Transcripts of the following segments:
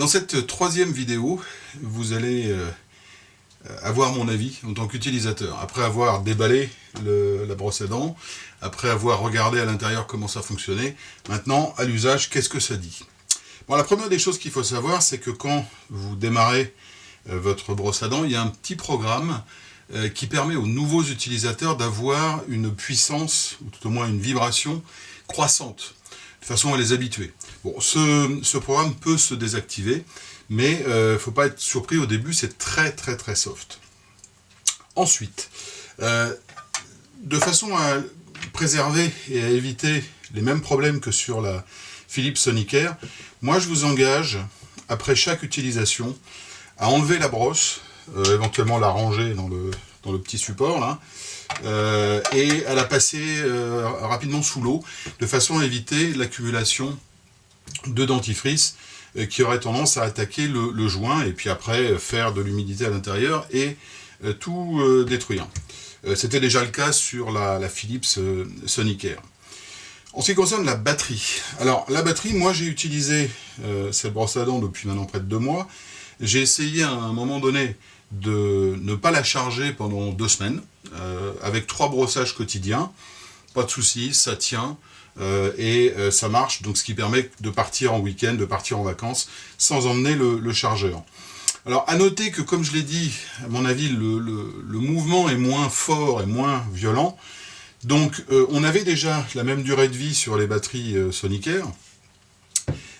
Dans cette troisième vidéo, vous allez avoir mon avis en tant qu'utilisateur. Après avoir déballé la brosse à dents, après avoir regardé à l'intérieur comment ça fonctionnait, maintenant, à l'usage, qu'est-ce que ça dit? Bon, la première des choses qu'il faut savoir, c'est que quand vous démarrez votre brosse à dents, il y a un petit programme qui permet aux nouveaux utilisateurs d'avoir une puissance, ou tout au moins une vibration croissante, de façon à les habituer. Bon, ce programme peut se désactiver, mais il ne faut pas être surpris au début, c'est très soft. Ensuite, de façon à préserver et à éviter les mêmes problèmes que sur la Philips Sonicare, moi je vous engage, après chaque utilisation, à enlever la brosse, éventuellement la ranger dans le petit support là, et à la passer rapidement sous l'eau, de façon à éviter l'accumulation de dentifrice qui aurait tendance à attaquer le joint et puis après faire de l'humidité à l'intérieur et tout détruire. C'était déjà le cas sur la Philips Sonicare. En ce qui concerne la batterie, alors la batterie, moi j'ai utilisé cette brosse à dents depuis maintenant près de 2 mois. J'ai essayé à un moment donné de ne pas la charger pendant 2 semaines, avec 3 brossages quotidiens. Pas de souci, ça tient et ça marche, donc ce qui permet de partir en week-end, de partir en vacances, sans emmener le chargeur. Alors à noter que, comme je l'ai dit, à mon avis, le mouvement est moins fort et moins violent. Donc on avait déjà la même durée de vie sur les batteries Sonicare,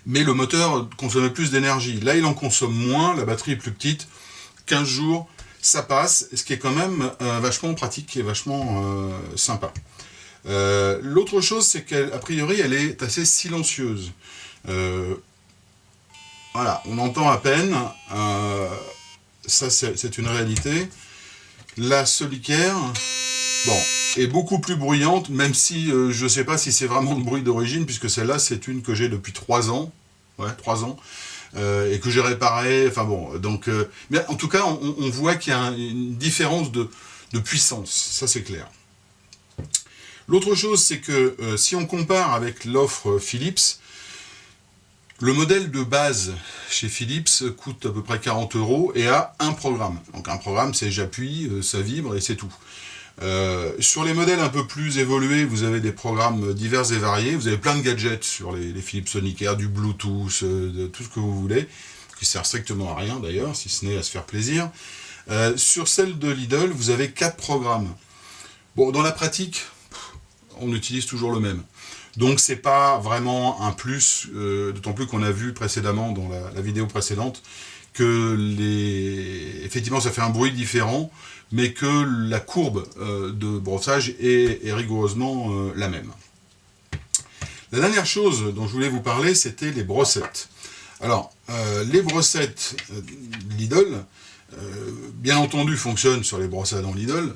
mais le moteur consommait plus d'énergie. Là, il en consomme moins, la batterie est plus petite, 15 jours, ça passe, ce qui est quand même vachement pratique et vachement sympa. L'autre chose, c'est qu'a priori, elle est assez silencieuse. Voilà, on entend à peine, ça c'est une réalité. La Sonicare, bon, est beaucoup plus bruyante, même si je ne sais pas si c'est vraiment le bruit d'origine, puisque celle-là, c'est une que j'ai depuis 3 ans, ouais, 3 ans, et que j'ai réparée, enfin bon, donc, mais en tout cas, on voit qu'il y a une différence de puissance, ça c'est clair. L'autre chose, c'est que si on compare avec l'offre Philips, le modèle de base chez Philips coûte à peu près 40 € et a un programme. Donc un programme, c'est j'appuie, ça vibre et c'est tout. Sur les modèles un peu plus évolués, vous avez des programmes divers et variés. Vous avez plein de gadgets sur les Philips Sonicare, du Bluetooth, de tout ce que vous voulez, qui sert strictement à rien d'ailleurs, si ce n'est à se faire plaisir. Sur celle de Lidl, vous avez 4 programmes. Bon, dans la pratique, on utilise toujours le même. Donc c'est pas vraiment un plus, d'autant plus qu'on a vu précédemment dans la vidéo précédente que effectivement ça fait un bruit différent, mais que la courbe de brossage est rigoureusement la même. La dernière chose dont je voulais vous parler, c'était les brossettes. Alors, les brossettes Lidl, bien entendu, fonctionnent sur les brosses à dents Lidl,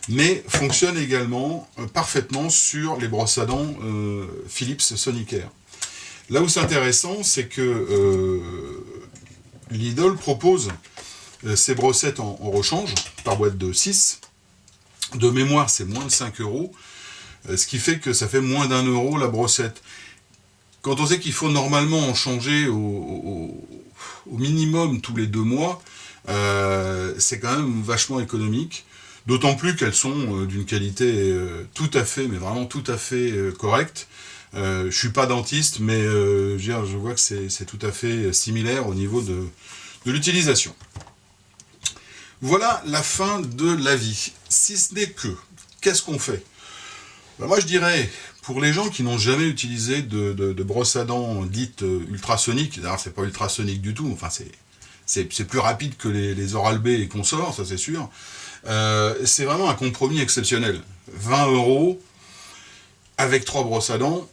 mais fonctionnent également parfaitement sur les brosses à dents Philips Sonicare. Là où c'est intéressant, c'est que Lidl propose ces brossettes en rechange, par boîte de 6. De mémoire, c'est moins de 5 €, ce qui fait que ça fait moins d'1 € la brossette. Quand on sait qu'il faut normalement en changer au minimum tous les 2 mois, c'est quand même vachement économique. D'autant plus qu'elles sont d'une qualité tout à fait, mais vraiment tout à fait correcte. Je suis pas dentiste, mais je vois que c'est tout à fait similaire au niveau de l'utilisation. Voilà la fin de l'avis. Si ce n'est que, qu'est-ce qu'on fait? Ben moi je dirais, pour les gens qui n'ont jamais utilisé de brosse à dents dite ultrasonique, d'ailleurs c'est pas ultrasonique du tout, enfin c'est plus rapide que les Oral-B et consorts, ça c'est sûr. C'est vraiment un compromis exceptionnel. 20 € avec 3 brosses à dents,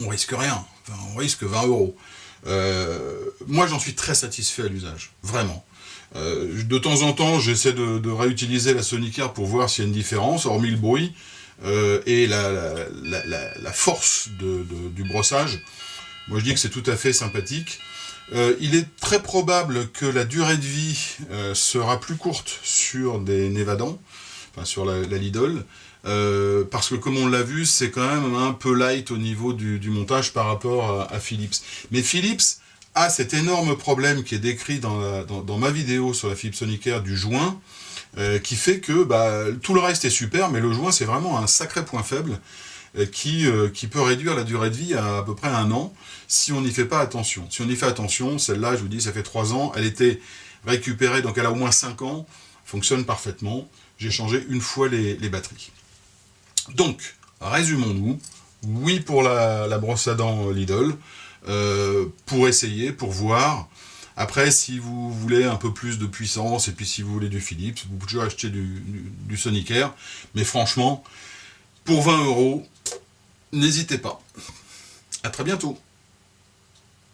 on risque rien. Enfin, on risque 20 €. Moi, j'en suis très satisfait à l'usage, vraiment. De temps en temps, j'essaie de réutiliser la Sonicare pour voir s'il y a une différence, hormis le bruit et la force du brossage. Moi, je dis que c'est tout à fait sympathique. Il est très probable que la durée de vie sera plus courte sur des Nevadents, enfin sur la Lidl, parce que comme on l'a vu, c'est quand même un peu light au niveau du montage par rapport à Philips. Mais Philips a cet énorme problème qui est décrit dans ma vidéo sur la Philips Sonicare du joint, qui fait que tout le reste est super, mais le joint c'est vraiment un sacré point faible, qui peut réduire la durée de vie à peu près 1 an, si on n'y fait pas attention. Si on y fait attention, celle-là, je vous dis, ça fait 3 ans, elle était récupérée, donc elle a au moins 5 ans, fonctionne parfaitement. J'ai changé une fois les batteries. Donc, résumons-nous, oui pour la brosse à dents Lidl, pour essayer, pour voir. Après, si vous voulez un peu plus de puissance, et puis si vous voulez du Philips, vous pouvez toujours acheter du Sonicare, mais franchement, pour 20 €, n'hésitez pas. À très bientôt.